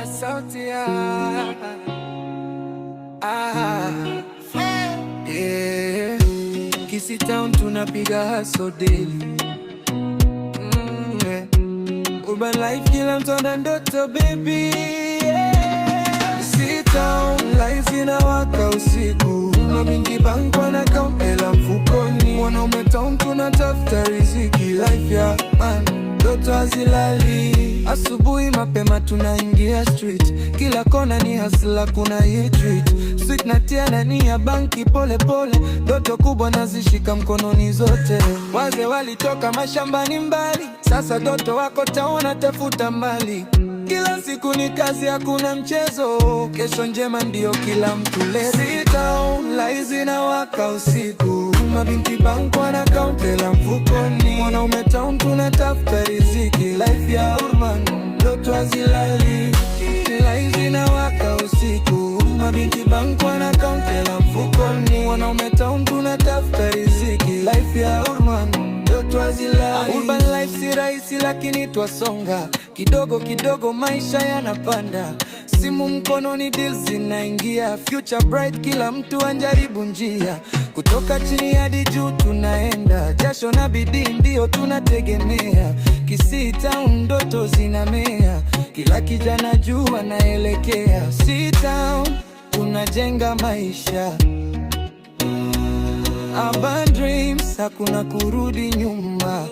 sauti ya yeah. Kisii Town tunapiga hustle daily yeah. Urban life kila mtu ana ndoto baby yeah. Kisii Town life inawaka usiku, mabinti bank wana count hela mfukoni, wanaume town tunatafuta riziki, life ya man ndoto hazilali. Asubuhi mapema tunaingia street, kila kona ni hustler, kuna hii treat sweet na tia ndani ya banki pole pole, ndoto kubwa nazishika mkononi zote. Wazee walitoka mashambani mbali, sasa ndoto wako taona tafuta mbali. Kila siku ni kazi, hakuna mchezo, kesho njema ndio kila mtu leo. Kisii Town lights inawaka usiku, mabinti bank wana count hela mfukoni, wanaume town tunatafuta riziki, life ya urban ndoto hazilali. Lights inawaka usiku, mabinti bank wana count hela mfukoni, wanaume town tunatafuta riziki, life ya urban ndoto hazilali. Urban life si rahisi lakini twasonga, kidogo kidogo maisha yanapanda, simu mkononi deals zinaingia, future bright kila mtu anjaribu njia, kutoka chini hadi juu tunaenda, jasho na bidii ndio tunategemea. Kisii Town ndoto zinamea, kila kijana juu anaelekea. Kisii Town tunajenga maisha, urban dreams, hakuna kurudi nyuma.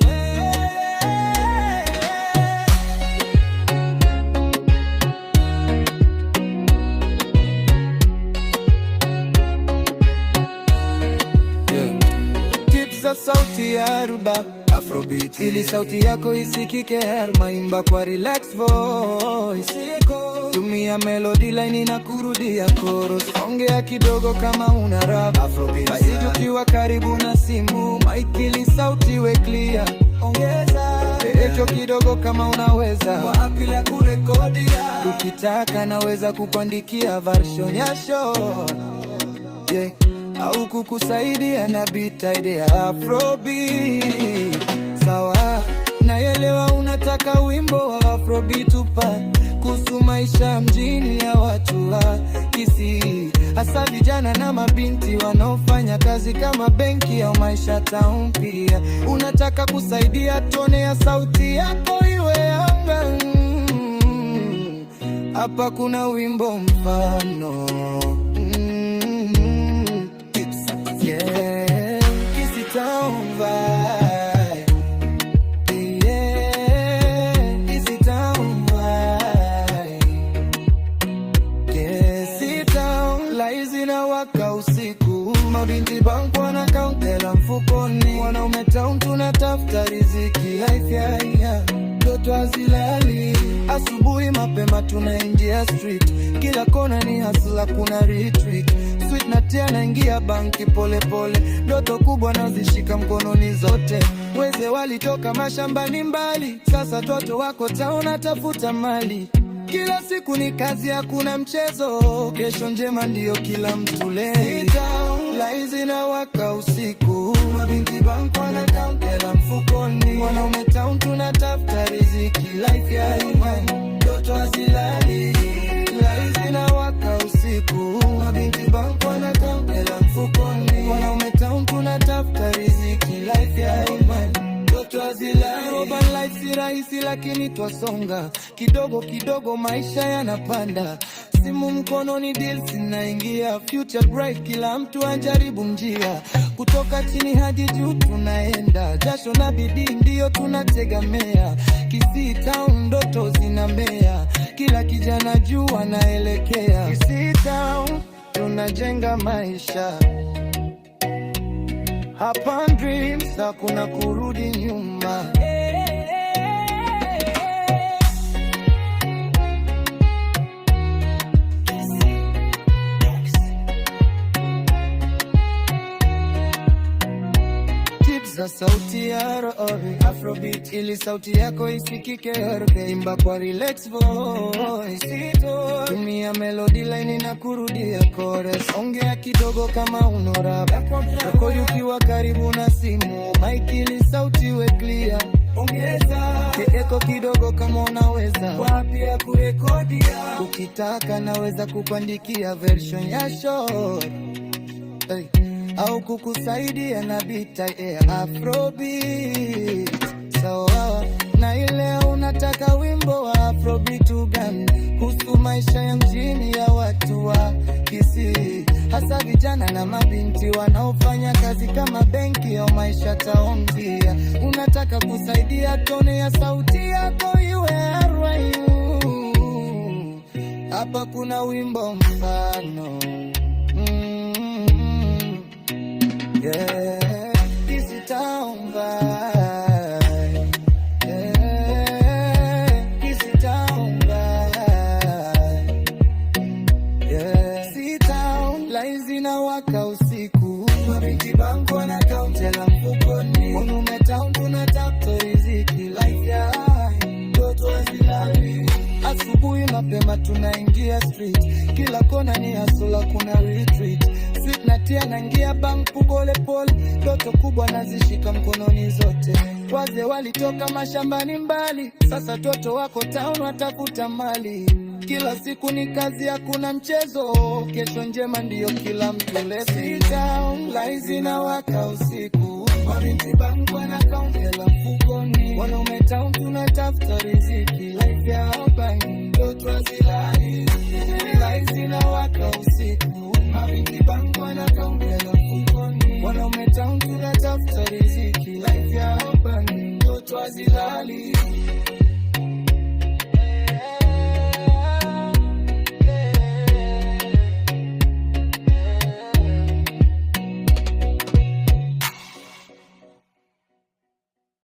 Sauti ya rubab Afrobeat, ili sauti yako isikike, maimba kwa relax voice, tumia melody line na kurudia chorus, ongea kidogo kama una rap Afrobeat, basi ukiwa karibu na simu, mic ili sauti we clear, ongeza echo kidogo kama unaweza, kwa akili ya kurekodia, ukitaka naweza kukuandikia version ya show yeah, au kukusaidia na beat idea Afrobeat. Sawa, naelewa unataka wimbo wa Afrobeat kuhusu maisha mjini ya watu wa Kisii, hasa vijana na mabinti wanaofanya kazi kama benki au maisha town pia. Unataka kusaidia tone ya sauti yako iwe anga, hapa kuna wimbo mfano Kisii Town vibe, yeah, Kisii Town vibe, Kisii Town lights inawaka usiku, mabinti bank wana count hela mfukoni, wanaume town tunatafuta riziki, life ya ndoto hazilali. Asubuhi mapema tunaingia street, kila kona ni hustler, kuna retreat sweet na tia naingia banki pole pole, ndoto kubwa nazishika mkononi zote. Weze walitoka mashambani mbali, sasa toto wako taona tafuta mali. Kila siku ni kazi, hakuna mchezo, kesho njema ndio kila mtu leo. Kisii Town lights inawaka usiku, mabinti bank wana count hela mfukoni, wanaume town tunatafuta riziki, life ya imani ndoto hazilali. Lights inawaka usiku, mabinti bank wana count hela mfukoni, wanaume town tunatafuta riziki, life ya imani ndoto hazilali. Urban life si rahisi lakini twasonga, kidogo kidogo maisha yanapanda, simu mkononi deals zinaingia, future bright kila mtu anjaribu njia, kutoka chini hadi juu tunaenda, jasho na bidii ndio tunategemea. Kisii Town ndoto zinamea, kila kijana juu anaelekea. Kisii Town tunajenga maisha, hapa dreams, hakuna kurudi nyuma. Za sauti ya Afrobeat, ili sauti yako isikike, imba kwa relax voice, tumia melody line na kurudia chorus, ongea kidogo kama unorap, rekodi ukiwa karibu na simu, mic ili sauti we clear, ongeza niko kidogo kama unaweza. Wapi ya kurekodia? Ukitaka naweza kukuandikia version ya short, hey, au kukusaidia na beat ya Afrobeat. Sawa, na ile unataka wimbo wa Afrobeat gani? Kuhusu maisha ya mjini ya watu wa Kisii, hasa vijana na mabinti wanaofanya kazi kama benki au maisha taondia. Unataka kusaidia tone ya sauti yako iwe RYU, hapa kuna wimbo mfano. Yeah, this is town vibe. Yeah, this is town vibe. Yeah, si town lights zinawaka usiku, mabinti bangu wanakaunti mfukoni, wanaume town tunatafuta riziki, life ya ndoto hazilali. Asubuhi mapema tunaingia street, kila kona ni hustle, kuna retreat. Sweet natia naingia bank pole pole, ndoto kubwa nazishika mkononi zote. Wazee walitoka mashambani mbali, sasa toto wako town watafuta mali. Kila siku ni kazi, hakuna mchezo, kesho njema ndiyo kila mtu. Let's town lights zinawaka usiku, mabinti bangu wanakaunti mfukoni, wanaume town tunatafuta riziki, life ya ndoto hazilali. lights zinawaka usiku, mabinti bangu wanakaunti mfukoni, wanaume town tunatafuta riziki, life ya ndoto hazilali.